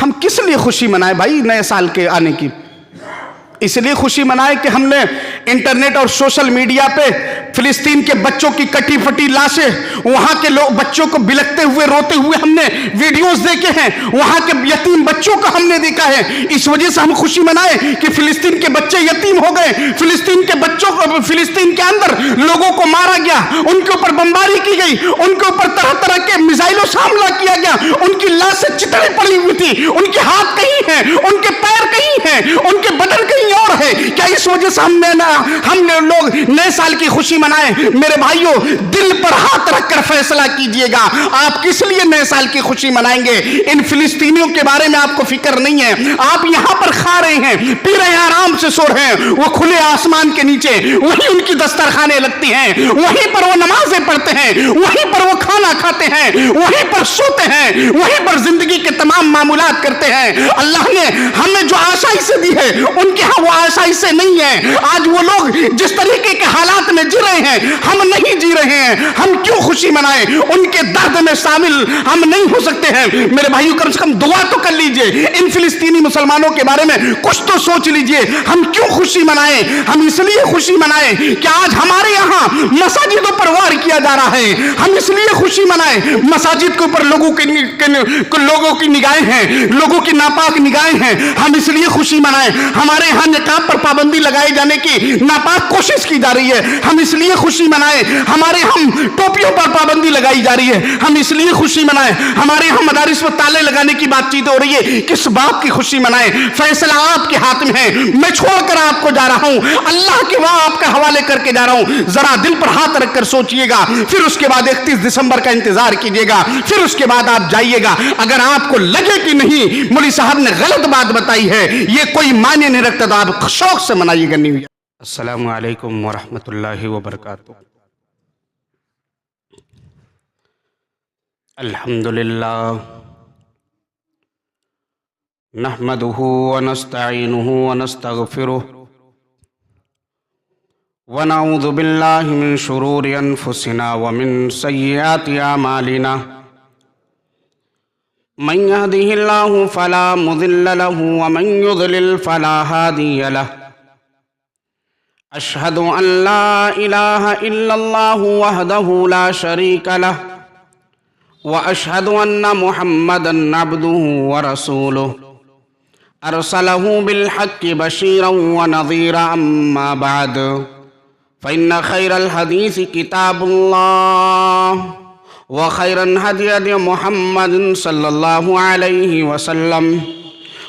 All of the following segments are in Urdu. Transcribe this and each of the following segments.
ہم کس لیے خوشی منائیں بھائی نئے سال کے آنے کی؟ اس لیے خوشی منائے کہ ہم نے انٹرنیٹ اور سوشل میڈیا پہ فلسطین کے بچوں کی کٹی پھٹی لاشیں، وہاں کے لوگ بچوں کو بلکتے ہوئے روتے ہوئے ہم نے ویڈیوز دیکھے ہیں، وہاں کے یتیم بچوں کو ہم نے دیکھا ہے. اس وجہ سے ہم خوشی منائے کہ فلسطین کے بچے یتیم ہو گئے، فلسطین کے بچوں کو، فلسطین کے اندر لوگوں کو مارا گیا، ان کے اوپر بمباری کی گئی، ان کے اوپر طرح طرح کے میزائلوں سے حملہ کیا گیا، ان کی لاشیں چتڑی پڑی ہوئی تھی، ان کے ہاتھ کہیں ہیں، ان کے پیر کہیں ہیں، ان کے بدن کہیں اور ہے. کیا اس وجہ سے ہم نے لوگ نئے سال کی خوشی منائے؟ میرے بھائیوں، دل پر ہاتھ رکھ کر فیصلہ کیجئے گا آپ کس لیے نئے سال کی خوشی منائیں گے. ان فلسطینیوں کے بارے میں آپ کو فکر نہیں ہے. آپ یہاں پر کھا رہے ہیں، پی رہے ہیں، آرام سے سو رہے ہیں، وہ کھلے آسمان کے نیچے وہیں ان کی دسترخوانیں لگتی ہیں، وہیں پر وہ نمازیں پڑھتے ہیں، وہیں پر وہ کھانا کھاتے ہیں، وہیں پر سوتے ہیں، وہیں پر زندگی کے تمام معمولات کرتے ہیں. اللہ نے ہمیں جو آسائش دی ہے ان کے ہاں وہ آسائش سے نہیں ہے. آج وہ لوگ جس طریقے کے حالات میں جی رہے ہیں ہم نہیں جی رہے ہیں. ہم کیوں خوشی منائیں؟ ان کے درد میں شامل ہم نہیں ہو سکتے ہیں. میرے بھائیوں، کم سے کم دعا تو کر لیجئے، ان فلسطینی مسلمانوں کے بارے میں کچھ تو سوچ لیجئے. ہم کیوں خوشی منائیں؟ ہم اس لیے خوشی منائیں کہ آج ہمارے یہاں مساجدوں پر وار کیا جا رہا ہے. ہم اس لیے خوشی منائیں، مساجد کے اوپر لوگوں کی نگاہیں ہیں، لوگوں کی ناپاک نگاہیں ہیں. ہم اس لیے خوشی منائیں، ہمارے ہاں نقاب پر پابندی لگائے جانے کی ناپاک کوشش کی جا رہی ہے. ہم اس لیے خوشی منائیں، ہمارے ہم ٹوپیوں پر پابندی لگائی جا رہی ہے. ہم اس لیے خوشی منائیں، ہمارے ہم مدارس پر تالے لگانے کی بات چیت ہو رہی ہے. کس بات کی خوشی منائیں؟ فیصلہ آپ کے ہاتھ میں ہے. میں چھوڑ کر آپ کو جا رہا ہوں، اللہ کے وہاں آپ کا حوالے کر کے جا رہا ہوں. ذرا دل پر ہاتھ رکھ کر سوچئے گا، پھر اس کے بعد 31 دسمبر کا انتظار کیجئے گا، پھر اس کے بعد آپ جائیے گا. اگر آپ کو لگے کہ نہیں مولوی صاحب نے غلط بات بتائی ہے، یہ کوئی معنی نہیں رکھتا، تو آپ شوق سے منائیے گا. نہیں. السلام علیکم ورحمۃ اللہ وبرکاتہ. الحمدللہ نحمده ونستعینه ونستغفره ونعوذ باللہ من شرور انفسنا ومن سیئات اعمالنا. من يهده الله فلا مضل له ومن يضلل فلا هادي له. اشہد ان لا الہ الا اللہ وحدہ لا شریک لہ واشہد ان محمدا عبدہ ورسولہ ارسلہ بالحق بشیرا ونذیرا. اما بعد فإن خیر الحدیث کتاب اللہ وخیر الہدی ہدی محمد صلی اللہ علیہ وسلم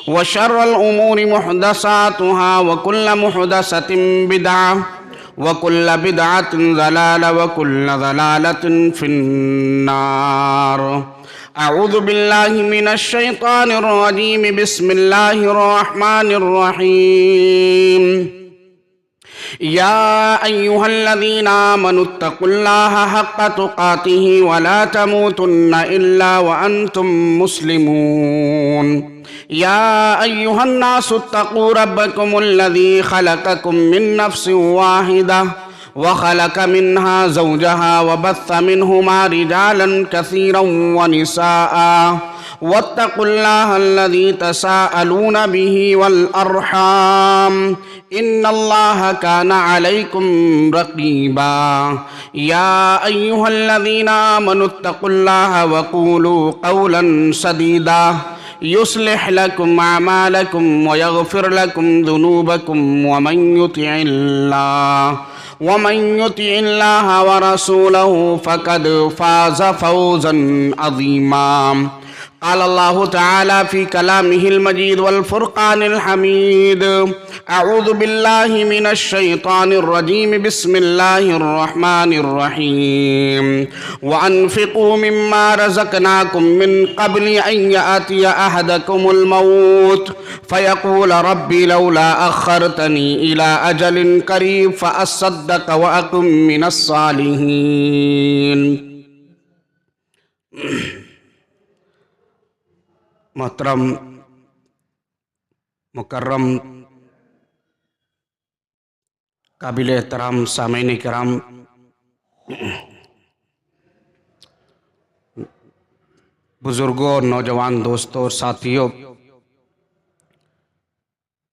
وشر الأمور محدثاتها وكل محدثة بدعة وكل بدعة ضلالة وكل ضلالة في النار. أعوذ بالله من الشيطان الرجيم. بسم الله الرحمن الرحيم. يا أيها الذين آمنوا اتقوا الله حق تقاته ولا تموتن إلا وأنتم مسلمون. يا أيها الناس اتقوا ربكم الذي خلقكم من نفس واحدة وخلق منها زوجها وبث منهما رجالا كثيرا ونساء واتقوا الله الذي تساءلون به والأرحام إن الله كان عليكم رقيبا. يا أيها الذين آمنوا اتقوا الله وقولوا قولا سديدا يصلح لكم أعمالكم ويغفر لكم ذنوبكم ومن يطع الله ورسوله فقد فاز فوزا عظيما. قال الله تعالى في كلامه المجيد والفرقان الحميد. أعوذ بالله من الشيطان الرجيم. بسم الله الرحمن الرحيم. وأنفقوا مما رزقناكم من قبل أن يأتي أحدكم الموت فيقول ربي لولا أخرتني إلى أجل قريب فأصدق وأكن من الصالحين. محترم مکرم قابل احترام سامعین کرام، بزرگوں اور نوجوان دوستوں اور ساتھیوں،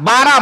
12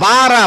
12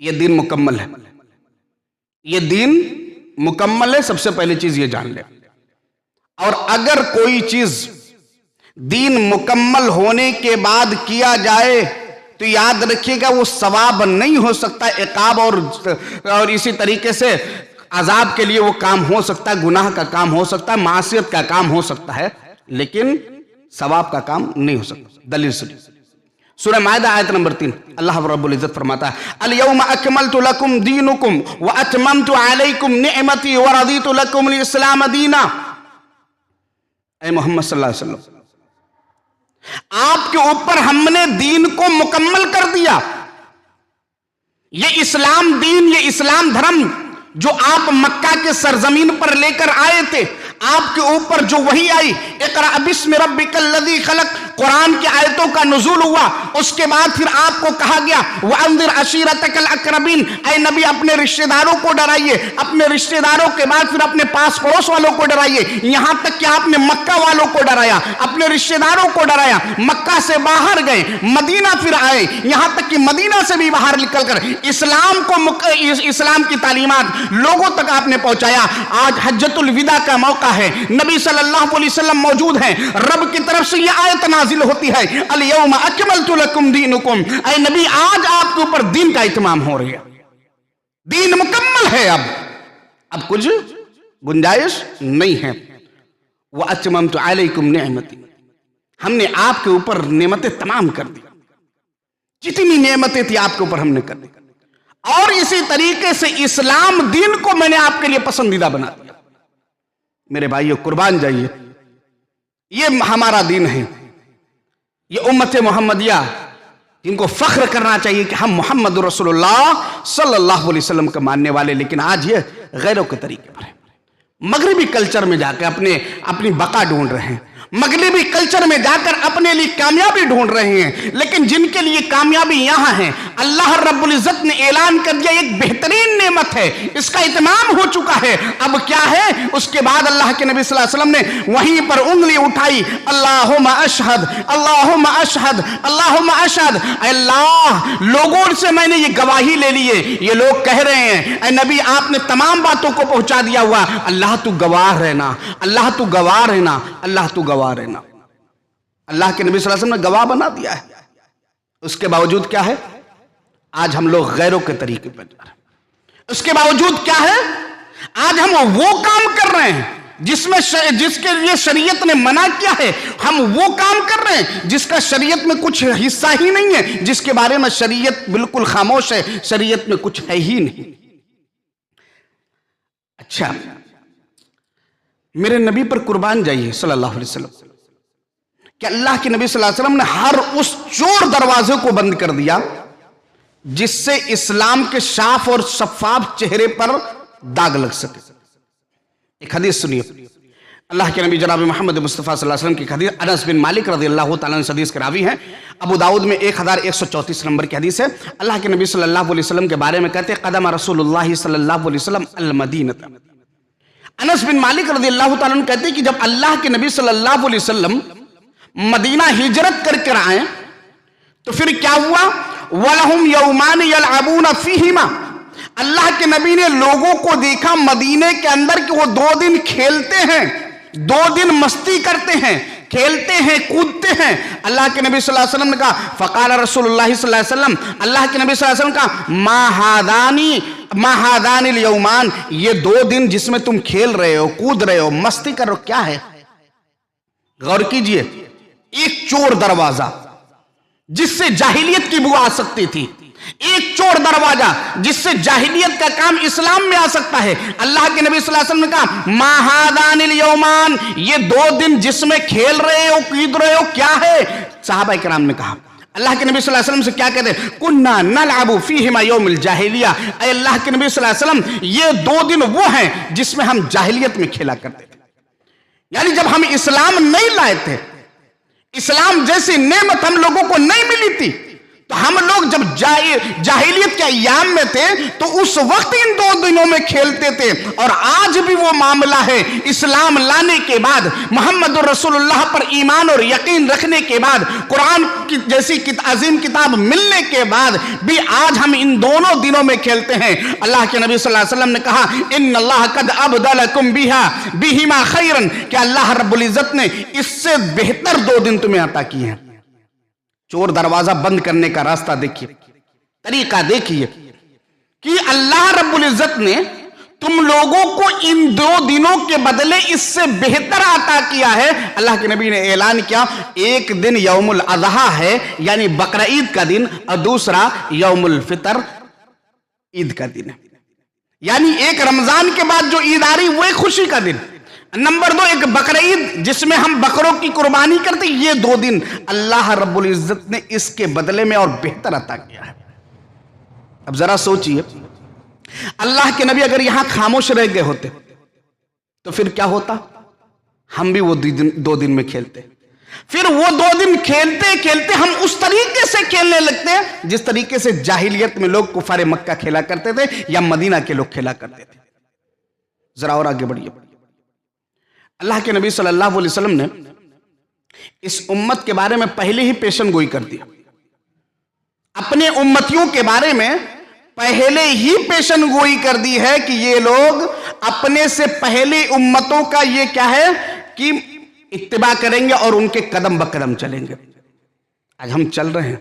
یہ دین مکمل ہے، یہ دین مکمل ہے، سب سے پہلی چیز یہ جان لے۔ اور اگر کوئی چیز دین مکمل ہونے کے بعد کیا جائے تو یاد رکھیے گا وہ ثواب نہیں ہو سکتا، عقاب اور اسی طریقے سے عذاب کے لیے وہ کام ہو سکتا ہے، گناہ کا کام ہو سکتا ہے، معصیت کا کام ہو سکتا ہے، لیکن ثواب کا کام نہیں ہو سکتا۔ دلیل سنیے، سورہ مائدہ آیت نمبر 3، اللہ رب العزت فرماتا ہے الیوم اکملت لکم دینکم واتممت علیکم نعمتی ورضیت لکم الاسلام دینا۔ اے محمد صلی اللہ علیہ وسلم، آپ کے اوپر ہم نے دین کو مکمل کر دیا۔ یہ اسلام دین، یہ اسلام دھرم جو آپ مکہ کے سرزمین پر لے کر آئے تھے، آپ کے اوپر جو وحی آئی، اقرأ بسم ربک الذی خلق، قرآن کی آیتوں کا نزول ہوا، اس کے بعد پھر آپ کو کہا گیا وَأَنذِرْ عَشِيرَتَكَ الْأَقْرَبِينَ، اے نبی اپنے رشتہ داروں کو ڈرائیے، اپنے رشتہ داروں کے بعد پھر اپنے پاس پڑوس والوں کو ڈرائیے، یہاں تک کہ آپ نے مکہ والوں کو ڈرایا، اپنے رشتہ داروں کو ڈرایا، مکہ سے باہر گئے، مدینہ پھر آئے، یہاں تک کہ مدینہ سے بھی باہر نکل کر اسلام کی تعلیمات لوگوں تک آپ نے پہنچایا۔ آج حجۃ الوداع کا موقع ہے، نبی صلی اللہ علیہ وسلم موجود ہیں، رب کی طرف سے یہ آیت نازل ہوتی ہے الیوم اکملت لکم دینکم، اے نبی آج آپ کے اوپر دین کا اتمام ہو رہی ہے، دین مکمل ہے، اب کچھ گنجائش نہیں ہے۔ واتممت علیکم نعمتی، ہم نے آپ کے اوپر نعمتیں تمام کر دی، جتنی نعمتیں تھی آپ کے اوپر ہم نے کر دی، اور اسی طریقے سے اسلام دین کو میں نے آپ کے لیے پسندیدہ بنا دیا۔ میرے بھائیو قربان جائیے، یہ ہمارا دین ہے، یہ امت محمدیہ جن کو فخر کرنا چاہیے کہ ہم محمد رسول اللہ صلی اللہ علیہ وسلم کا ماننے والے، لیکن آج یہ غیروں کے طریقے پر ہے، مغربی کلچر میں جا کے اپنی بقا ڈھونڈ رہے ہیں، مغربی کلچر میں جا کر اپنے لیے کامیابی ڈھونڈ رہے ہیں، لیکن جن کے لیے کامیابی یہاں ہے، اللہ رب العزت نے اعلان کر دیا ایک بہترین نعمت ہے، اس کا اتمام ہو چکا ہے، اب کیا ہے؟ اس کے بعد اللہ کے نبی صلی اللہ علیہ وسلم نے وہیں پر انگلی اٹھائی، اللہم اشہد اللہم اشہد اللہم اشہد، اے اللہ لوگوں سے میں نے یہ گواہی لے لیے، یہ لوگ کہہ رہے ہیں اے نبی آپ نے تمام باتوں کو پہنچا دیا ہوا، اللہ تو گواہ رہنا، اللہ تو گواہ رہنا، اللہ تو گواہ رہنا۔ اللہ کے نبی صلی اللہ علیہ وسلم نے گواہ بنا دیا ہے، اس کے باوجود کیا ہے؟ آج ہم لوگ غیروں کے طریقے پر جا رہے ہیں، اس کے باوجود کیا ہے؟ آج ہم وہ کام کر رہے ہیں جس کے لیے شریعت نے منع کیا ہے، ہم وہ کام کر رہے ہیں جس کا شریعت میں کچھ حصہ ہی نہیں ہے، جس کے بارے میں شریعت بالکل خاموش ہے، شریعت میں کچھ ہے ہی نہیں۔ اچھا، میرے نبی پر قربان جائیے صلی اللہ علیہ وسلم کہ اللہ کے نبی صلی اللہ علیہ وسلم نے ہر اس چور دروازے کو بند کر دیا جس سے اسلام کے صاف اور شفاف چہرے پر داغ لگ سکے۔ ایک حدیث سنیے، اللہ کے نبی جناب محمد مصطفیٰ صلی اللہ علیہ وسلم کی حدیث، انس بن مالک رضی اللہ تعالیٰ عنہ حدیث کے راوی ہیں، ابو داؤد میں 1134 نمبر کی حدیث ہے۔ اللہ کے نبی صلی اللہ علیہ وسلم کے بارے میں کہتے ہیں قدم رسول اللہ صلی اللہ علیہ وسلم المدینہ۔ انس بن مالک رضی اللہ تعالیٰ عنہ کہتے ہیں کہ جب اللہ کے نبی صلی اللہ علیہ وسلم مدینہ ہجرت کر کر آئے تو پھر کیا ہوا؟ وَلَهُمْ يَوْمَانِ يَلْعَبُونَ فِيهِمَا، اللہ کے نبی نے لوگوں کو دیکھا مدینے کے اندر کہ وہ 2 دن کھیلتے ہیں، 2 دن مستی کرتے ہیں، کھیلتے ہیں، کودتے ہیں۔ اللہ کے نبی صلی اللہ علیہ وسلم نے کہا فقال رسول اللہ صلی اللہ علیہ وسلم، اللہ کے نبی صلی اللہ علیہ وسلم کہا ما هذان اليومان، یہ 2 دن جس میں تم کھیل رہے ہو، کود رہے ہو، مستی کر رہے ہو، کیا ہے؟ غور کیجئے، ایک چور دروازہ جس سے جاہلیت کی بو آ سکتی تھی، ایک چور دروازہ جس سے جاہلیت کا کام اسلام میں آ سکتا ہے، اللہ کے نبی صلی اللہ علیہ وسلم نے کہا ما هذان اليومان، یہ 2 دن جس میں کھیل رہے ہو، کود رہے ہو، کیا ہے؟ صحابہ کرام نے کہا، اللہ کے نبی صلی اللہ علیہ وسلم سے کیا کہتے ہیں؟ کننا نلعب فیہما یوم الجاہلیہ، اے اللہ کے نبی صلی اللہ علیہ وسلم یہ 2 دن وہ ہیں جس میں ہم جاہلیت میں کھیلا کرتے تھے، یعنی جب ہم اسلام نہیں لائے تھے، اسلام جیسی نعمت ہم لوگوں کو نہیں ملی تھی، تو ہم لوگ جب جاہلیت کے ایام میں تھے تو اس وقت ان 2 دنوں میں کھیلتے تھے، اور آج بھی وہ معاملہ ہے۔ اسلام لانے کے بعد، محمد رسول اللہ پر ایمان اور یقین رکھنے کے بعد، قرآن کی جیسی عظیم کتاب ملنے کے بعد بھی آج ہم ان دونوں دنوں میں کھیلتے ہیں۔ اللہ کے نبی صلی اللہ علیہ وسلم نے کہا ان اللہ قد ابدلکم بہما خیرا، کہ اللہ رب العزت نے اس سے بہتر 2 دن تمہیں عطا کیے ہیں۔ چور دروازہ بند کرنے کا راستہ دیکھیے، طریقہ دیکھیے کہ اللہ رب العزت نے تم لوگوں کو ان 2 دنوں کے بدلے اس سے بہتر عطا کیا ہے۔ اللہ کے نبی نے اعلان کیا، ایک دن یوم الاضحیٰ ہے یعنی بقرہ عید کا دن، اور دوسرا یوم الفطر عید کا دن ہے، یعنی ایک رمضان کے بعد جو عید آ رہی وہ ایک خوشی کا دن، نمبر 2 ایک بقرہ عید جس میں ہم بکروں کی قربانی کرتے، یہ 2 دن اللہ رب العزت نے اس کے بدلے میں اور بہتر عطا کیا ہے۔ اب ذرا سوچئے، اللہ کے نبی اگر یہاں خاموش رہ گئے ہوتے تو پھر کیا ہوتا؟ ہم بھی وہ 2 دن میں کھیلتے، پھر وہ 2 دن کھیلتے کھیلتے ہم اس طریقے سے کھیلنے لگتے جس طریقے سے جاہلیت میں لوگ کفار مکہ کھیلا کرتے تھے یا مدینہ کے لوگ کھیلا کرتے تھے۔ ذرا اور آگے بڑھیے، اللہ کے نبی صلی اللہ علیہ وسلم نے اس امت کے بارے میں پہلے ہی پیشن گوئی کر دی، اپنے امتیوں کے بارے میں پہلے ہی پیشن گوئی کر دی ہے کہ یہ لوگ اپنے سے پہلے امتوں کا یہ کیا ہے کہ اتباع کریں گے اور ان کے قدم بقدم چلیں گے۔ آج ہم چل رہے ہیں،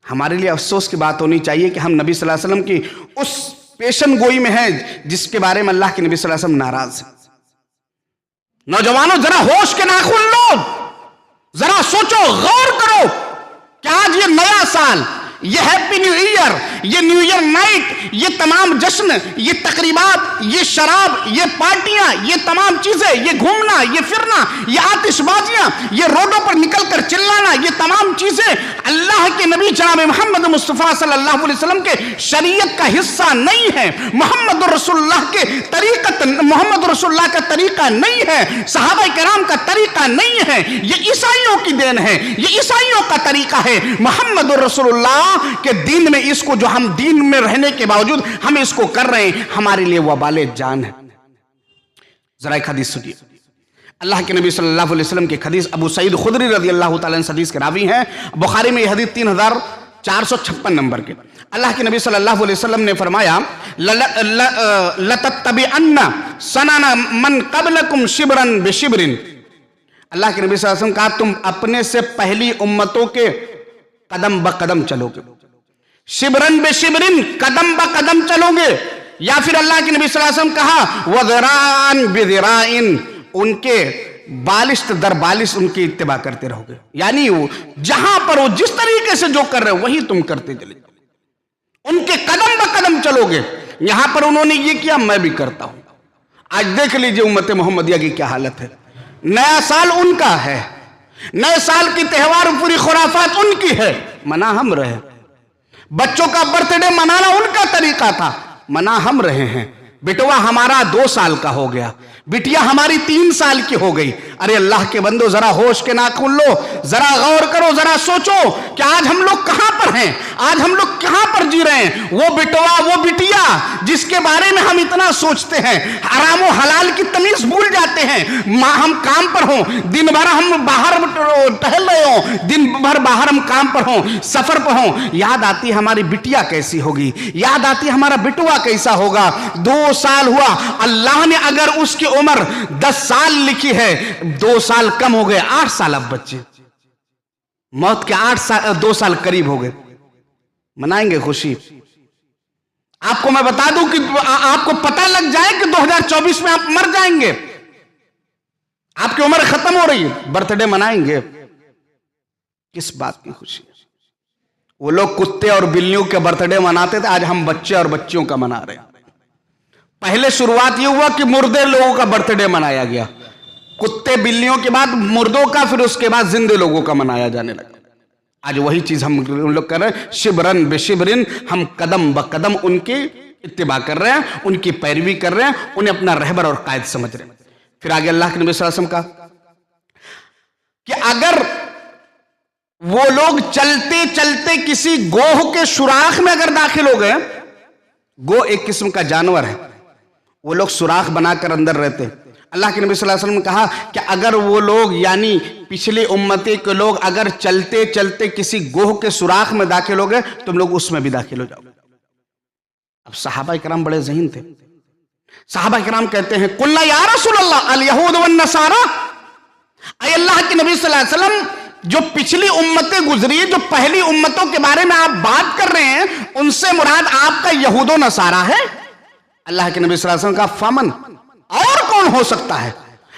ہمارے لیے افسوس کی بات ہونی چاہیے کہ ہم نبی صلی اللہ علیہ وسلم کی اس پیشن گوئی میں ہیں جس کے بارے میں اللہ کے نبی صلی اللہ علیہ وسلم ناراض ہیں۔ نوجوانوں ذرا ہوش کے ناخن لو، ذرا سوچو، غور کرو کہ آج یہ نیا سال، یہ ہیپی نیو ایئر، یہ نیو ایئر نائٹ، یہ تمام جشن، یہ تقریبات، یہ شراب، یہ پارٹیاں، یہ تمام چیزیں، یہ گھومنا، یہ پھرنا، یہ آتش بازیاں، یہ روڈوں پر نکل کر چلانا، یہ تمام چیزیں اللہ کے نبی جناب محمد مصطفیٰ صلی اللہ علیہ وسلم کے شریعت کا حصہ نہیں ہے، محمد رسول اللہ کے محمد رسول اللہ کا طریقہ نہیں ہے، صحابہ کرام کا طریقہ نہیں ہے، یہ عیسائیوں کی دین ہے، یہ عیسائیوں کا طریقہ ہے۔ محمد رسول اللہ کہ دین میں اس کو جو ہم دین میں رہنے کے باوجود ہم اس کو کر رہے ہیں، ہمارے لیے وبال جان ہے۔ ذرا ایک حدیث سنیے، اللہ کے نبی صلی اللہ علیہ وسلم کی حدیث، ابو سعید خدری رضی اللہ تعالیٰ عنہ حدیث کے راوی ہیں، بخاری میں یہ حدیث 3456 نمبر کے۔ اللہ کے نبی صلی اللہ علیہ وسلم نے فرمایا لَتَتَّبِعَنَّ سَنَنَ مَنْ قَبْلَكُمْ شِبْرًا بِشِبْرٍ، اللہ کے نبی صلی اللہ علیہ وسلم کہا تم اپنے سے پہلی امتوں کے قدم بقدم چلو گے، شبرن بے شبرن، قدم بقدم چلو گے، یا پھر اللہ کے نبی صلی اللہ علیہ وسلم کہا وَذِرَاعًا بِذِرَاعٍ، ان کے بالش در بالش ان کی اتباع کرتے رہو گے، یعنی جہاں پر وہ جس طریقے سے جو کر رہے وہی تم کرتے چلے جاؤ، ان کے قدم بقدم چلو گے۔ یہاں پر انہوں نے یہ کیا، میں بھی کرتا ہوں۔ آج دیکھ لیجئے امت محمدیہ کی کیا حالت ہے، نیا سال ان کا ہے، نئے سال کی تہوار پوری خرافات ان کی ہے، منا ہم رہے، بچوں کا برتھ ڈے منانا ان کا طریقہ تھا، منا ہم رہے ہیں۔ بیٹوا ہمارا 2 سال کا ہو گیا، بٹیا ہماری 3 سال کی ہو گئی۔ ارے اللہ کے بندو ذرا ہوش کے ناخن لو، ذرا غور کرو، ذرا سوچو کہ آج ہم لوگ کہاں پر ہیں، آج ہم لوگ کہاں پر جی رہے ہیں۔ وہ بیٹوا، وہ بٹیا جس کے بارے میں ہم اتنا سوچتے ہیں، حرام و حلال کی تمیز بھول جاتے ہیں، ہم کام پر ہوں، دن بھر ہم باہر ٹہل رہے ہوں، دن بھر باہر ہم کام پر ہوں، سفر پر ہوں، یاد آتی ہماری بٹیا کیسی ہوگی، یاد آتی ہمارا بٹوا کیسا ہوگا۔ 2 سال ہوا، اللہ نے اگر اس کی عمر 10 سال لکھی ہے، 2 سال کم ہو گئے، 8 سال اب بچے، موت کے 2 سال قریب ہو گئے، منائیں گے خوشی۔ آپ کو میں بتا دوں کہ آپ کو پتہ لگ جائے کہ 2024 میں آپ مر جائیں گے، آپ کی عمر ختم ہو رہی ہے، برتھ ڈے منائیں گے، کس بات کی خوشی؟ وہ لوگ کتے اور بلیوں کے برتھ ڈے مناتے تھے، آج ہم بچے اور بچیوں کا منا رہے ہیں۔ پہلے شروعات یہ ہوا کہ مردے لوگوں کا برتھ ڈے منایا گیا، کتے بلیوں کے بعد مردوں کا، پھر اس کے بعد زندے لوگوں کا منایا جانے لگا۔ آج وہی چیز ہم لوگ کر رہے ہیں، شبرن بے شبرن، ہم قدم بقدم ان کی اتباع کر رہے ہیں، ان کی پیروی کر رہے ہیں، انہیں اپنا رہبر اور قائد سمجھ رہے ہیں۔ پھر آگے اللہ کے نبی صلی اللہ علیہ وسلم کا کہ اگر وہ لوگ چلتے چلتے کسی گوہ کے سوراخ میں اگر داخل ہو گئے، گو ایک قسم کا جانور ہے، وہ لوگ سوراخ بنا کر اندر رہتے ہیں، اللہ کے نبی صلی اللہ علیہ وسلم نے کہا کہ اگر وہ لوگ یعنی پچھلی امتی کے لوگ اگر چلتے چلتے کسی گوہ کے سوراخ میں داخل ہو گئے، تم لوگ اس میں بھی داخل ہو جاؤ۔ اب صحابہ کرام بڑے ذہین تھے، صحابہ کرام کہتے ہیں قلنا یا رسول اللہ الیہود والنصارى، اے اللہ کے نبی صلی اللہ علیہ وسلم جو پچھلی امتیں گزری، جو پہلی امتوں کے بارے میں آپ بات کر رہے ہیں، ان سے مراد آپ کا یہود و نصارہ ہے؟ اللہ کے نبی صلی اللہ علیہ وسلم کا فمن، اور کون ہو سکتا ہے؟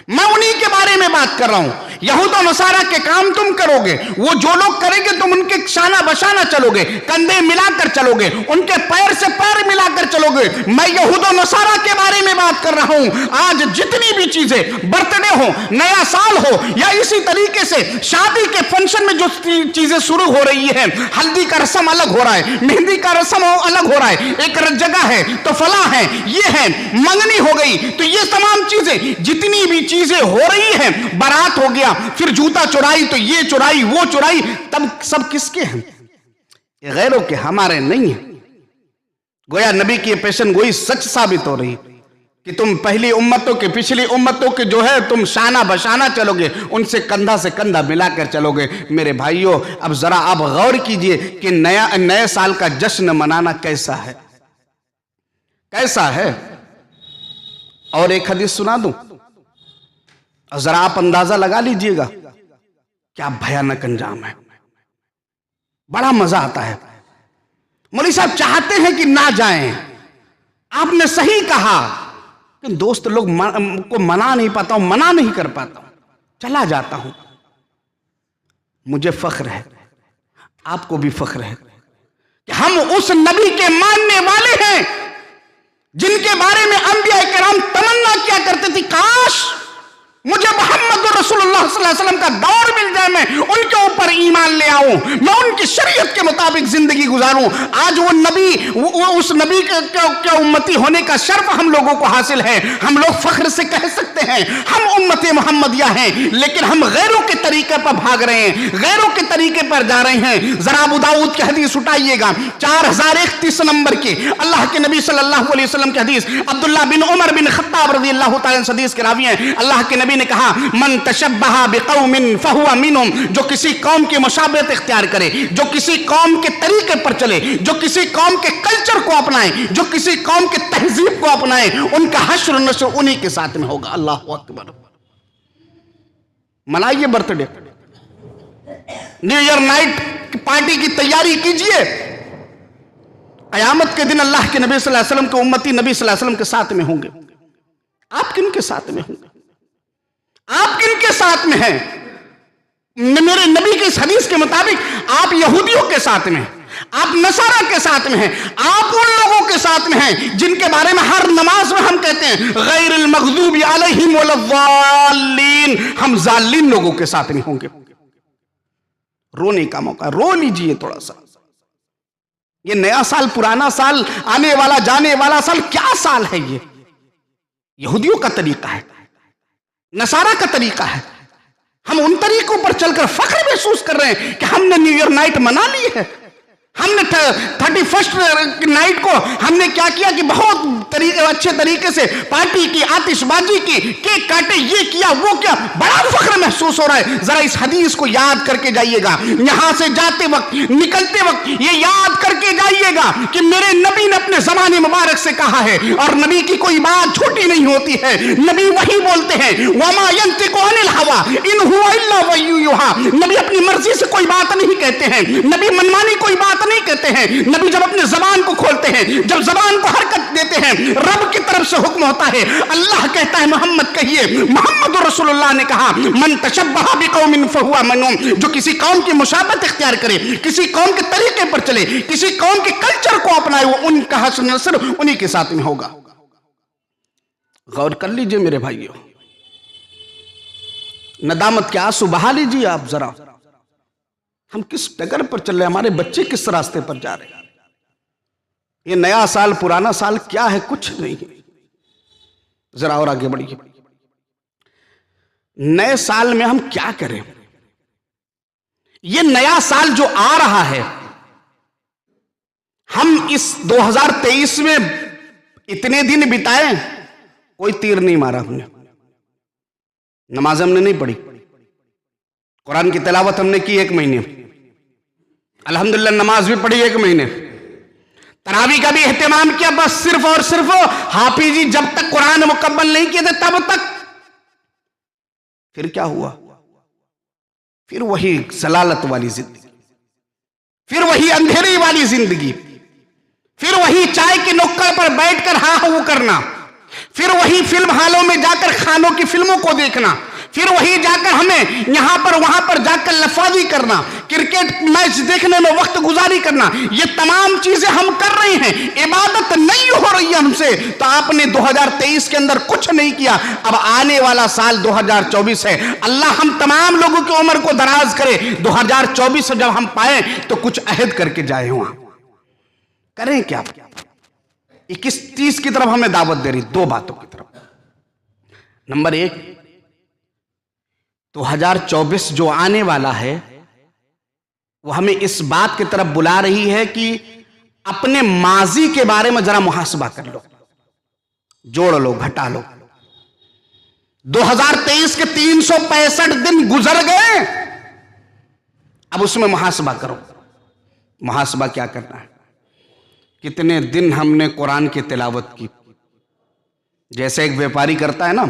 میں انہی کے بارے میں بات کر رہا ہوں۔ یہود و نصارہ کے کام تم کرو گے، وہ جو لوگ کریں گے تم ان کے شانہ بشانہ چلو گے، کندھے ملا کر چلو گے، ان کے پیر سے پیر ملا کر چلو گے۔ میں یہود و نصارہ کے بارے میں بات کر رہا ہوں۔ آج جتنی بھی چیزیں، برتھ ڈے ہو، نیا سال ہو، یا اسی طریقے سے شادی کے فنکشن میں جو چیزیں شروع ہو رہی ہیں، ہلدی کا رسم الگ ہو رہا ہے، مہندی کا رسم الگ ہو رہا ہے، ایک جگہ ہے تو فلاں ہے، یہ ہے، منگنی ہو گئی، تو یہ تمام چیزیں جتنی بھی چیزیں ہو رہی ہیں، بارات ہو گیا، پھر جوتا چرائی تو یہ چرائی وہ چرائی، تب سب کس کے ہیں؟ یہ غیروں کے، ہمارے نہیں ہیں۔ گویا نبی کی پیشن گوئی سچ ثابت ہو رہی کہ تم پہلی امتوں کے، پچھلی امتوں کے جو ہے تم شانہ بشانہ چلو گے، ان سے کندھا ملا کر چلو گے۔ میرے بھائیوں، اب ذرا آپ غور کیجئے کہ نئے سال کا جشن منانا کیسا ہے، کیسا ہے۔ اور ایک حدیث سنا دوں، اور ذرا آپ اندازہ لگا لیجئے گا کیا بھیانک انجام ہے۔ بڑا مزہ آتا ہے۔ مولوی صاحب چاہتے ہیں کہ نہ جائیں، آپ نے صحیح کہا کہ دوست لوگ کو منع نہیں پاتا ہوں، منع نہیں کر پاتا ہوں، چلا جاتا ہوں۔ مجھے فخر ہے، آپ کو بھی فخر ہے کہ ہم اس نبی کے ماننے والے ہیں جن کے بارے میں انبیاء کرام تمنا کیا کرتے تھے، کاش مجھے محمد رسول اللہ صلی اللہ علیہ وسلم کا دور مل جائے، میں ان کے اوپر ایمان لے آؤں، میں ان کی شریعت کے مطابق زندگی گزاروں۔ آج وہ نبی، اس نبی کے امتی ہونے کا شرف ہم لوگوں کو حاصل ہے۔ ہم لوگ فخر سے کہہ سکتے ہیں ہم امت محمدیہ ہیں، لیکن ہم غیروں کے طریقے پر بھاگ رہے ہیں، غیروں کے طریقے پر جا رہے ہیں۔ ذرا ابو داؤد کی حدیث اٹھائیے گا، 4031 نمبر کی، اللہ کے نبی صلی اللہ علیہ وسلم کی حدیث، عبداللہ بن عمر بن خطاب رضی اللہ تعالیٰ عنہ حدیث کے راوی ہیں۔ اللہ کے نبی نے کہا من تشبہ بقوم فہو منہم، جو کسی قوم کی مشابہت اختیار کرے، جو کسی قوم کے طریقے پر چلے، جو کسی قوم کے کلچر کو اپنائے، جو کسی قوم کے تہذیب کو اپنائے، ان کا حشر و نشر انہی کے ساتھ میں ہوگا۔ اللہ اکبر۔ منائیے birthday, new year night party کی تیاری کیجئے، قیامت کے دن اللہ کے نبی صلی اللہ علیہ وسلم کے امتی نبی صلی اللہ علیہ وسلم کے ساتھ میں ہوں گے۔ آپ کن کے ساتھ میں ہوں گے؟ آپ کن کے ساتھ میں ہیں؟ میرے نبی کی اس حدیث کے مطابق آپ یہودیوں کے ساتھ میں ہیں، آپ نصارہ کے ساتھ میں ہیں، آپ ان لوگوں کے ساتھ میں ہیں جن کے بارے میں ہر نماز میں ہم کہتے ہیں غیر المغضوب علیہم ولا الضالین، ہم ضالین لوگوں کے ساتھ میں ہوں گے۔ رونے کا موقع، رو لیجئے تھوڑا سا۔ یہ نیا سال، پرانا سال، آنے والا جانے والا سال، کیا سال ہے یہ؟ یہودیوں کا طریقہ ہے، نصارہ کا طریقہ ہے۔ ہم ان طریقوں پر چل کر فخر محسوس کر رہے ہیں کہ ہم نے نیو ایئر نائٹ منا لی ہے، ہم نے 31 نائٹ کو ہم نے کیا کیا کہ بہت اچھے طریقے سے پارٹی کی، آتش بازی کی، کیک کاٹے، یہ کیا وہ کیا، بڑا فخر محسوس ہو رہا ہے۔ ذرا اس حدیث کو یاد کر کے جائیے گا، یہاں سے جاتے وقت، نکلتے وقت یہ یاد کر کے جائیے گا کہ میرے نبی نے اپنے زمان مبارک سے کہا ہے، اور نبی کی کوئی بات چھوٹی نہیں ہوتی ہے، نبی وہی بولتے ہیں وَمَا يَنْتِقُ عَنِ الْهَوَىٰ إِنْ هُوَ إِلَّا وَحْيٌ يُوحَىٰ، نبی اپنی مرضی سے کوئی بات نہیں کہتے ہیں، نبی منمانی کوئی بات نہیں کہتے ہیں۔ نبی جب اپنے زبان کو کھولتے ہیں، جب زبان کو حرکت دیتے ہیں، رب کی طرف سے حکم ہوتا ہے، اللہ کہتا ہے محمد کہیے، محمد رسول اللہ نے کہا من تشبہ بقوم فہو منہم، جو کسی قوم کی مشابہت اختیار کرے، کسی قوم کے طریقے پر چلے، کسی قوم کے کلچر کو اپنائے، وہ ان کا حشر نصر انہی کے ساتھ میں ہوگا۔ غور کر لیجئے میرے بھائیوں، ندامت کے آنسو بہا لیجئے آپ ذرا، ہم کس ڈگر پر چل رہے ہیں، ہمارے بچے کس راستے پر جا رہے ہیں۔ یہ نیا سال، پرانا سال کیا ہے؟ کچھ نہیں۔ ذرا اور آگے بڑھیے، نئے سال میں ہم کیا کریں؟ یہ نیا سال جو آ رہا ہے، ہم اس 2023 میں اتنے دن بتائے، کوئی تیر نہیں مارا ہم نے، نماز ہم نے نہیں پڑھی، قرآن کی تلاوت ہم نے کی 1 مہینے، الحمدللہ نماز بھی پڑھی 1 مہینے، تراویح کا بھی اہتمام کیا، بس صرف اور صرف حافظ جی جب تک قرآن مکمل نہیں کیے تھے تب تک۔ پھر کیا ہوا؟ پھر وہی ضلالت والی زندگی، پھر وہی اندھیری والی زندگی، پھر وہی چائے کی نکڑ پر بیٹھ کر ہاں ہوں کرنا، پھر وہی فلم ہالوں میں جا کر خانوں کی فلموں کو دیکھنا، پھر وہی جا کر ہمیں یہاں پر وہاں پر جا کر لفاظی کرنا، کرکٹ میچ دیکھنے میں وقت گزاری کرنا، یہ تمام چیزیں ہم کر رہے ہیں، عبادت نہیں ہو رہی ہے ہم سے۔ تو آپ نے 2023 کے اندر کچھ نہیں کیا، اب آنے والا سال 2024 ہے، اللہ ہم تمام لوگوں کی عمر کو دراز کرے، 2024 جب ہم پائیں تو کچھ عہد کر کے جائیں، وہاں کریں کیا؟ 21-30 کی طرف ہمیں دعوت دے رہی، 2 باتوں کی طرف۔ نمبر 1، 2024 جو آنے والا ہے وہ ہمیں اس بات کی طرف بلا رہی ہے کہ اپنے ماضی کے بارے میں ذرا محاسبہ کر لو، جوڑ لو، گھٹا لو۔ 2023 کے 365 دن گزر گئے، اب اس میں محاسبہ کرو۔ محاسبہ کیا کرنا ہے؟ کتنے دن ہم نے قرآن کی تلاوت کی؟ جیسے ایک بیپاری کرتا ہے نا،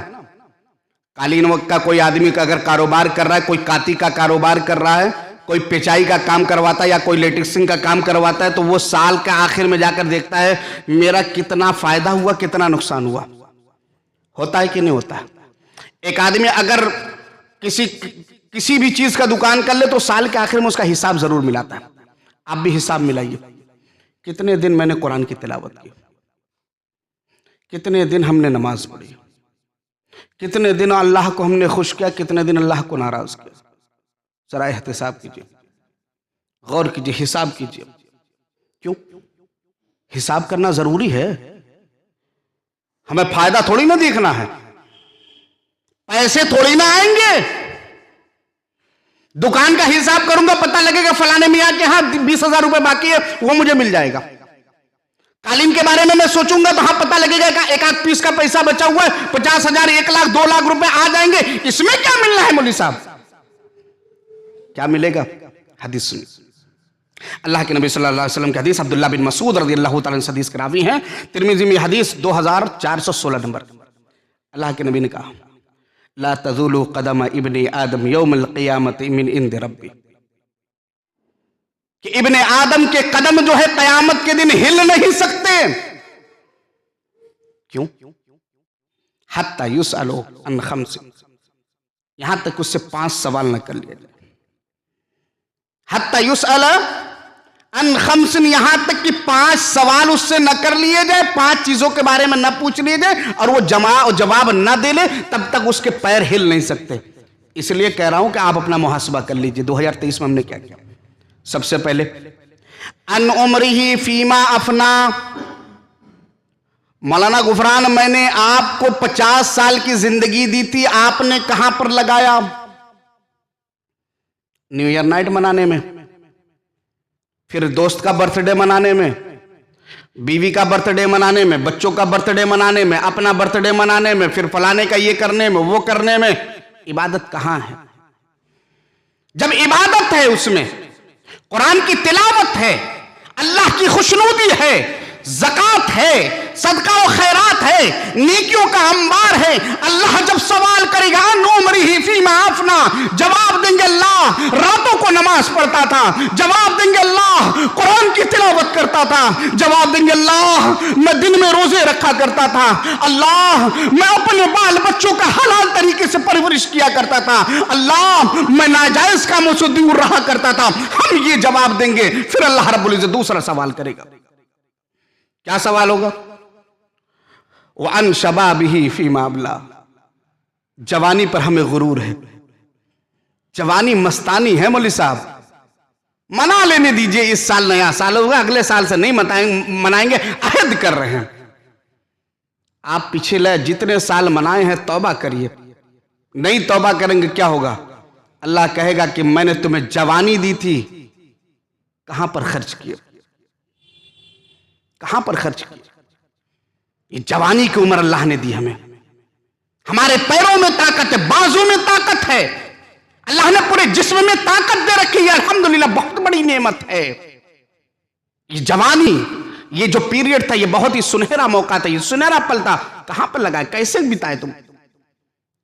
قالین وقت کا کوئی آدمی کا اگر کاروبار کر رہا ہے، کوئی کاتی کا کاروبار کر رہا ہے، کوئی پچائی کا کام کرواتا ہے یا کوئی لیٹکسنگ کا کام کرواتا ہے، تو وہ سال کے آخر میں جا کر دیکھتا ہے میرا کتنا فائدہ ہوا، کتنا نقصان ہوا۔ ہوتا ہے کہ نہیں ہوتا ہے؟ ایک آدمی اگر کسی بھی چیز کا دکان کر لے تو سال کے آخر میں اس کا حساب ضرور ملاتا ہے۔ آپ بھی حساب ملائیے، کتنے دن میں نے قرآن کی تلاوت کی، کتنے دن ہم نے نماز پڑھی، کتنے دن اللہ کو ہم نے خوش کیا، کتنے دن اللہ کو ناراض کیا۔ ذرا احتساب کیجئے، غور کیجئے، حساب کیجئے۔ کیوں؟ حساب کرنا ضروری ہے، ہمیں فائدہ تھوڑی نہ دیکھنا ہے، پیسے تھوڑی نہ آئیں گے۔ دکان کا حساب کروں گا، پتہ لگے گا فلانے میاں کے ہاں 20,000 روپے باقی ہے، وہ مجھے مل جائے گا۔ قالین کے بارے میں سوچوں گا تو ہاں پتہ لگے گا کہ 1 پیس کا پیسہ بچا ہوا ہے، 50,000، 1 لاکھ، 2 لاکھ روپے آ جائیں گے۔ اس میں کیا ملنا ہے مولوی صاحب؟ کیا ملے گا؟ حدیث سنی، اللہ کے نبی صلی اللہ علیہ وسلم کی حدیث، عبداللہ بن مسعود رضی اللہ تعالیٰ عنہ حدیث کے راوی ہیں، ترمذی میں حدیث 2416 نمبر۔ اللہ کے نبی نے کہا لا تزول قدم ابن آدم یوم القیامت من عند ربی، کہ ابن آدم کے قدم جو ہے قیامت کے دن ہل نہیں سکتے۔ کیوں؟ حتی یسألو عن 5، یہاں تک اس سے 5 سوال نہ کر لیا جائے۔ حتی یسأل عن 5، یہاں تک کہ 5 سوال اس سے نہ کر لیے جائے، 5 چیزوں کے بارے میں نہ پوچھ لیے جائے، اور وہ جواب نہ دے لے، تب تک اس کے پیر ہل نہیں سکتے۔ اس لیے کہہ رہا ہوں کہ آپ اپنا محاسبہ کر لیجئے 2023 میں ہم نے کیا کیا۔ سب سے پہلے ان عمرہ فیما افنا، مولانا غفران میں نے آپ کو 50 سال کی زندگی دی تھی، آپ نے کہاں پر لگایا؟ نیو ایئر نائٹ منانے میں، پھر دوست کا برتھ ڈے منانے میں، بیوی کا برتھ ڈے منانے میں، بچوں کا برتھ ڈے منانے میں، اپنا برتھ ڈے منانے میں، پھر فلانے کا یہ کرنے میں، وہ کرنے میں۔ عبادت کہاں ہے؟ جب عبادت ہے، اس میں قرآن کی تلاوت ہے، اللہ کی خوشنودی ہے، زکوٰۃ ہے، صدقہ و خیرات ہے، نیکیوں کا انبار ہے، اللہ جب سوال کرے گا ان عمرہ فیما افنا، جواب دیں گے اللہ راتوں کو نماز پڑھتا تھا، جواب دیں گے اللہ قرآن کی تلاوت کرتا تھا، جواب دیں گے اللہ میں دن میں روزے رکھا کرتا تھا، اللہ میں اپنے بال بچوں کا حلال طریقے سے پرورش کیا کرتا تھا، اللہ میں ناجائز کاموں سے دور رہا کرتا تھا۔ ہم یہ جواب دیں گے، پھر اللہ رب العزت دوسرا سوال کرے گا۔ کیا سوال ہوگا؟ وَعَنْ شَبَابِهِ فِيمَا أَبْلَىٰ، جوانی پر ہمیں غرور ہے، جوانی مستانی ہے مولوی صاحب، منا لینے دیجئے، اس سال نیا سال ہوگا، اگلے سال سے نہیں منائیں گے، عہد کر رہے ہیں۔ آپ پچھلے جتنے سال منائے ہیں توبہ کریے، نہیں توبہ کریں گے کیا ہوگا؟ اللہ کہے گا کہ میں نے تمہیں جوانی دی تھی، کہاں پر خرچ کیا؟ کہاں پر خرچ کیا؟ یہ جوانی کی عمر اللہ نے دی ہمیں، ہمارے پیروں میں طاقت ہے، بازو میں طاقت ہے، اللہ نے پورے جسم میں طاقت دے رکھی ہے، الحمدللہ بہت بڑی نعمت ہے۔ یہ جوانی، یہ جو پیریڈ تھا، یہ بہت ہی سنہرا موقع تھا، یہ سنہرا پل تھا، کہاں پر لگا ہے؟ کیسے بتائے تم؟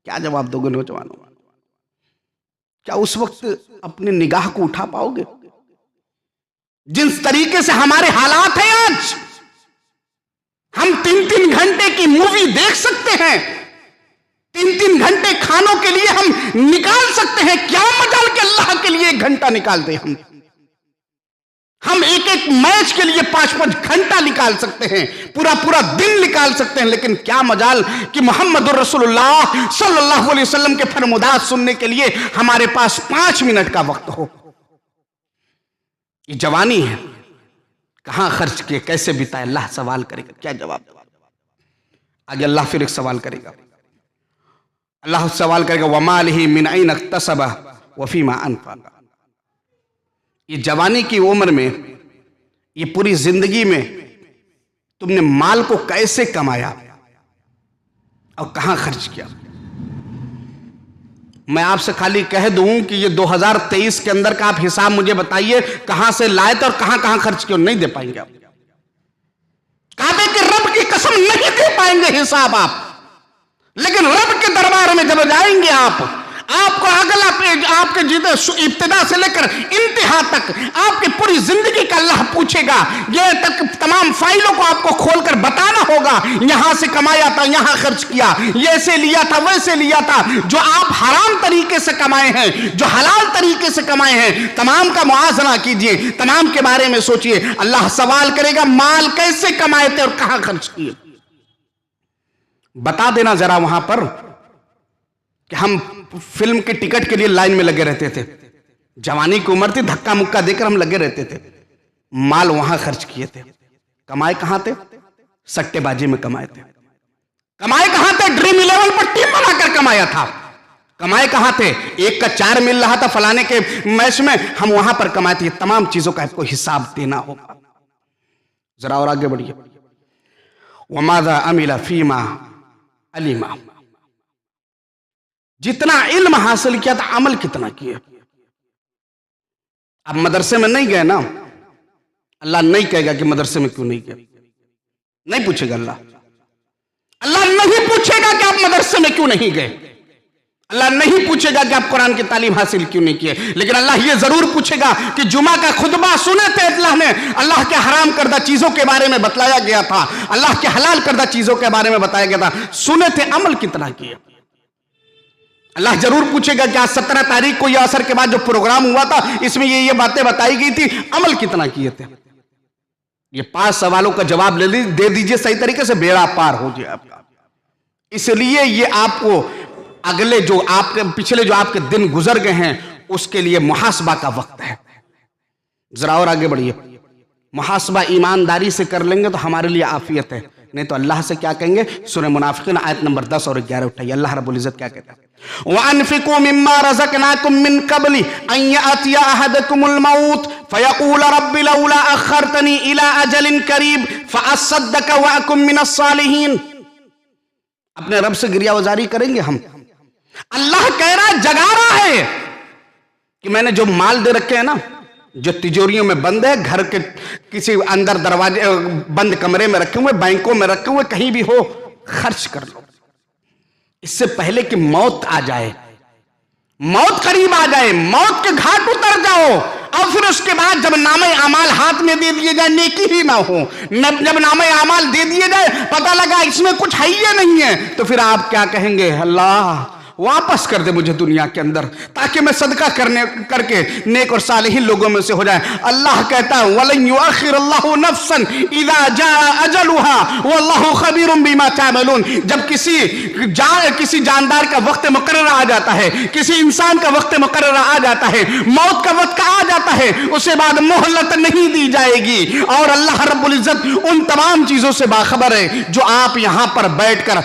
کیا جواب دو گے نوجوانوں؟ کیا اس وقت اپنی نگاہ کو اٹھا پاؤ گے؟ جس طریقے سے ہمارے حالات ہیں آج، ہم 3 گھنٹے کی مووی دیکھ سکتے ہیں، 3 گھنٹے کھانوں کے لیے ہم نکال سکتے ہیں، کیا مجال کہ اللہ کے لیے 1 گھنٹہ نکال دیں؟ ہم ایک میچ کے لیے 5 گھنٹہ نکال سکتے ہیں، پورا دن نکال سکتے ہیں، لیکن کیا مجال کہ محمد الرسول اللہ صلی اللہ علیہ وسلم کے فرمودات سننے کے لیے ہمارے پاس 5 منٹ کا وقت ہو۔ یہ جوانی ہے، کہاں خرچ کیے، کیسے بتائے؟ اللہ سوال کرے گا، کیا جواب؟ آگے اللہ پھر ایک سوال کرے گا، اللہ سوال کرے گا وَمَالِهِ مِنْ أَيْنَ اكْتَسَبَ وَفِيمَا أَنْفَقَ۔ یہ جوانی کی عمر میں، یہ پوری زندگی میں تم نے مال کو کیسے کمایا اور کہاں خرچ کیا؟ میں آپ سے خالی کہہ دوں کہ یہ 2023 کے اندر کا آپ حساب مجھے بتائیے، کہاں سے لائے تھے اور کہاں خرچ کیا؟ نہیں دے پائیں گے آپ، کعبے کے رب کی قسم نہیں دے پائیں گے حساب آپ، لیکن رب کے دربار میں جب جائیں گے آپ کو اگلا پیج، آپ کے ابتدا سے لے کر انتہا تک آپ کی پوری زندگی کا اللہ پوچھے گا، یہ تک تمام فائلوں کو آپ کو کھول کر بتانا ہوگا، یہاں سے کمایا تھا، یہاں خرچ کیا، یہ سے لیا تھا، ویسے لیا تھا، جو آپ حرام طریقے سے کمائے ہیں، جو حلال طریقے سے کمائے ہیں، تمام کا موازنہ کیجئے، تمام کے بارے میں سوچئے۔ اللہ سوال کرے گا مال کیسے کمائے تھے اور کہاں خرچ کیے؟ بتا دینا ذرا وہاں پر کہ ہم فلم کے ٹکٹ کے لیے لائن میں لگے رہتے تھے، جوانی کی عمر تھی، دھکا مکہ دے کر ہم لگے رہتے تھے، مال وہاں خرچ کیے تھے، کمائے کہاں تھے؟ سٹے بازی میں کمائے تھے، کمائے کہاں تھے؟ ڈریم 11 پر ٹیم بنا کر کمایا تھا، کمائے کہاں تھے؟ 1 کا 4 مل رہا تھا فلانے کے میچ میں، ہم وہاں پر کمائے تھے۔ یہ تمام چیزوں کا آپ کو حساب دینا ہوگا۔ ذرا اور آگے بڑھیے، وَمَاذَا عَمِلَ فِيمَا عَلِمَ، جتنا علم حاصل کیا تھا عمل کتنا کیا؟ آپ مدرسے میں نہیں گئے نا، اللہ نہیں کہے گا کہ مدرسے میں کیوں نہیں گئے، نہیں پوچھے گا اللہ نہیں پوچھے گا کہ آپ مدرسے میں کیوں نہیں گئے، اللہ نہیں پوچھے گا کہ آپ قرآن کی تعلیم حاصل کیوں نہیں کیے، لیکن اللہ یہ ضرور پوچھے گا کہ جمعہ کا خطبہ سنے تھے، اللہ نے اللہ کے حرام کردہ چیزوں کے بارے میں بتلایا گیا تھا، اللہ کے حلال کردہ چیزوں کے بارے میں بتایا گیا تھا، سنے تھے، عمل کتنا کیا؟ اللہ ضرور پوچھے گا کہ آج 17 تاریخ کو یہ عصر کے بعد جو پروگرام ہوا تھا، اس میں یہ باتیں بتائی گئی تھی، عمل کتنا کیے تھے؟ یہ 5 سوالوں کا جواب دے دیجئے صحیح طریقے سے، بیڑا پار ہو جائے آپ کا۔ اس لیے یہ آپ کو اگلے جو آپ کے پچھلے جو آپ کے دن گزر گئے ہیں اس کے لیے محاسبہ کا وقت ہے۔ ذرا اور آگے بڑھیے، محاسبہ ایمانداری سے کر لیں گے تو ہمارے لیے عافیت ہے، نہیں تو اللہ سے کیا کہیں گے؟ سورہ منافقین آیت نمبر 10 اور 11 اٹھائیے، اللہ رب العزت کیا کہتا ہے؟ وَأَنفِقُوا مِمَّا رَزَقْنَاكُم مِّن قَبْلِ أَن يَأْتِيَ أَحَدَكُمُ الْمَوْتُ فَيَقُولَ رَبِّ لَوْلَا أَخَّرْتَنِي إِلَىٰ أَجَلٍ قَرِيبٍ فَأَصَّدَّقَ وَأَكُن مِّنَ الصَّالِحِينَ۔ اپنے رب سے گریہ وزاری کریں گے ہم، اللہ کہہ رہا ہے، جگا رہا ہے کہ میں نے جو مال دے رکھے ہیں نا، جو تجوریوں میں بند ہے، گھر کے کسی اندر دروازے بند کمرے میں رکھے ہوئے، بینکوں میں رکھے ہوئے، کہیں بھی ہو، خرچ کر لو اس سے پہلے کہ موت آ جائے، موت قریب آ جائے، موت کے گھاٹ اتر جاؤ، اور پھر اس کے بعد جب نامہ اعمال ہاتھ میں دے دیے جائے، نیکی ہی نہ ہو، جب نامہ اعمال دے دیے جائے، پتہ لگا اس میں کچھ ہے ہی نہیں ہے، تو پھر آپ کیا کہیں گے؟ اللہ واپس کر دے مجھے دنیا کے اندر، تاکہ میں صدقہ کر کے نیک اور صالحین لوگوں میں سے ہو جائے۔ اللہ کہتا ہے وَلَن يُؤَخِّرَ اللَّهُ نَفْسًا إِذَا جَاءَ أَجَلُهَا وَاللَّهُ خَبِيرٌ بِمَا تَعْمَلُونَ۔ جب کسی جاندار کا وقت مقررہ آ جاتا ہے، کسی انسان کا وقت مقررہ آ جاتا ہے، موت کا وقت آ جاتا ہے، اسے بعد مہلت نہیں دی جائے گی، اور اللہ رب العزت ان تمام چیزوں سے باخبر ہے جو آپ یہاں پر بیٹھ کر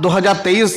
2023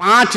5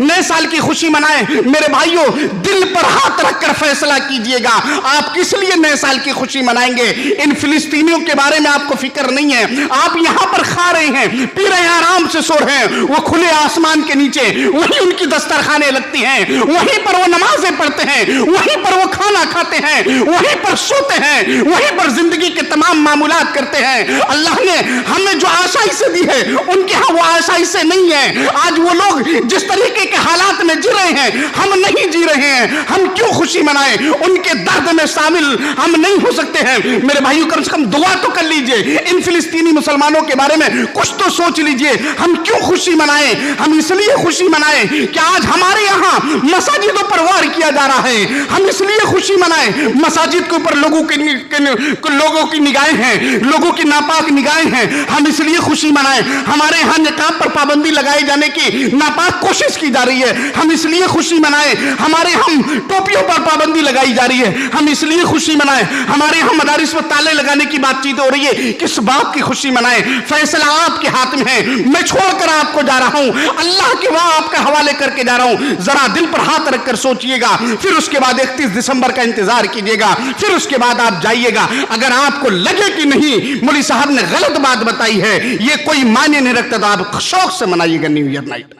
نئے سال کی خوشی منائیں؟ میرے بھائیوں دل پر ہاتھ رکھ کر فیصلہ کیجئے گا آپ کس لیے نئے سال کی خوشی منائیں گے؟ ان فلسطینیوں کے بارے میں آپ کو فکر نہیں ہے، آپ یہاں پر کھا رہے ہیں، پی رہے ہیں، آرام سے سو رہے ہیں، وہ کھلے آسمان کے نیچے وہیں ان کی دسترخوانیں لگتی ہیں، وہیں پر وہ نمازیں پڑھتے ہیں، وہیں پر وہ کھانا کھاتے ہیں، وہیں پر سوتے ہیں، وہیں پر زندگی کے تمام معمولات کرتے ہیں۔ اللہ نے ہمیں جو آسائش سے دی ہے ان کے ہاں وہ آسائش سے نہیں ہے۔ آج وہ لوگ جس طریقے کے حالات میں جی رہے ہیں ہم نہیں جی رہے ہیں، ہم کیوں خوشی منائیں؟ ان کے درد میں شامل ہم نہیں ہو سکتے ہیں۔ میرے بھائیو کم سے کم دعا تو کر لیجئے، ان فلسطینی مسلمانوں کے بارے میں کچھ تو سوچ لیجئے، ہم کیوں خوشی منائیں؟ ہم اس لیے خوشی منائیں کہ آج ہمارے یہاں مساجدوں پر وار کیا جا رہا ہے، ہم اس لیے خوشی منائیں، مساجد کے اوپر لوگوں کی نگاہیں ہیں، لوگوں کی ناپاک نگاہیں ہیں، ہم اس لیے خوشی منائیں۔ ہمارے ہاں نقاب پر پابندی لگائے جانے کی ناپاک کوشش کی جا رہی ہے، ہم اس لیے خوشی منائیں۔ ہمارے ہم ٹوپیوں پر پابندی لگائی جا رہی ہے، ہم اس لیے خوشی منائیں۔ ہمارے ہم مدارس میں تالے لگانے کی بات چیت ہو رہی ہے، کس بات کی خوشی منائیں؟ فیصلہ آپ کے ہاتھ میں ہے، میں چھوڑ کر آپ کو جا رہا ہوں، اللہ کے وہاں آپ کا حوالے کر کے جا رہا ہوں۔ ذرا دل پر ہاتھ رکھ کر سوچئے گا، پھر اس کے بعد 31 دسمبر کا انتظار کیجئے گا، پھر اس کے بعد آپ جائیے گا۔ اگر آپ کو لگے کہ نہیں مولوی صاحب نے غلط بات بتائی ہے، یہ کوئی معنی نہیں رکھتا، تو آپ شوق سے منائیے گا نیو ایئر نائٹ،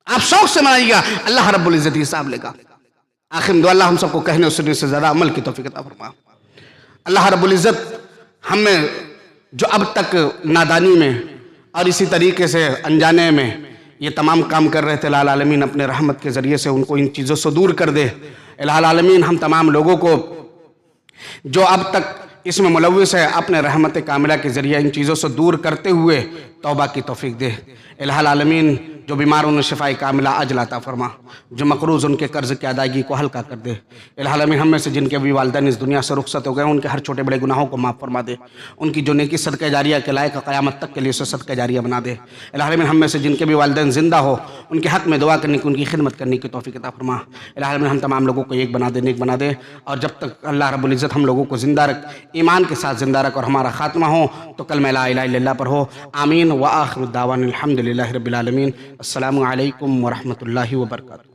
آپ شوق سے منائیے گا، اللہ رب العزت حساب لے گا۔ آخر میں دعا اللہ ہم سب کو کہنے اور سننے سے زیادہ عمل کی توفیق عطا فرما۔ اللہ رب العزت ہمیں جو اب تک نادانی میں اور اسی طریقے سے انجانے میں یہ تمام کام کر رہے تھے، الہ العالمین اپنے رحمت کے ذریعے سے ان کو ان چیزوں سے دور کر دے۔ الہ العالمین ہم تمام لوگوں کو جو اب تک اس میں ملوث ہے اپنے رحمت کاملہ کے ذریعے ان چیزوں سے دور کرتے ہوئے توبہ کی توفیق دے۔ الہ العالمین جو بیماروں نے شفاء کاملہ عاجل عطا فرما، جو مقروض ان کے قرض کی ادائیگی کو ہلکا کر دے۔ الہ العالمین ہم میں سے جن کے بھی والدین اس دنیا سے رخصت ہو گئے ان کے ہر چھوٹے بڑے گناہوں کو معاف فرما دے، ان کی جو نیکی صدقہ جاریہ کے لائق قیامت تک کے لیے اسے صدقہ جاریہ بنا دے۔ الہ العالمین ہم میں سے جن کے بھی والدین زندہ ہو ان کے حق میں دعا کرنے کی، ان کی خدمت کرنے کی توفیق عطا فرما۔ الہ العالمین ہم تمام لوگوں کو ایک بنا دے، نیک بنا دے، اور جب تک اللہ رب العزت ہم لوگوں کو زندہ رکھ، ایمان کے ساتھ زندہ رکھ اور ہمارا خاتمہ ہو تو کلمہ لا الہ الا اللہ پر ہو۔ آمین وآخر الدعوانا الحمدللہ رب العالمین۔ السلام علیکم ورحمۃ اللہ وبرکاتہ۔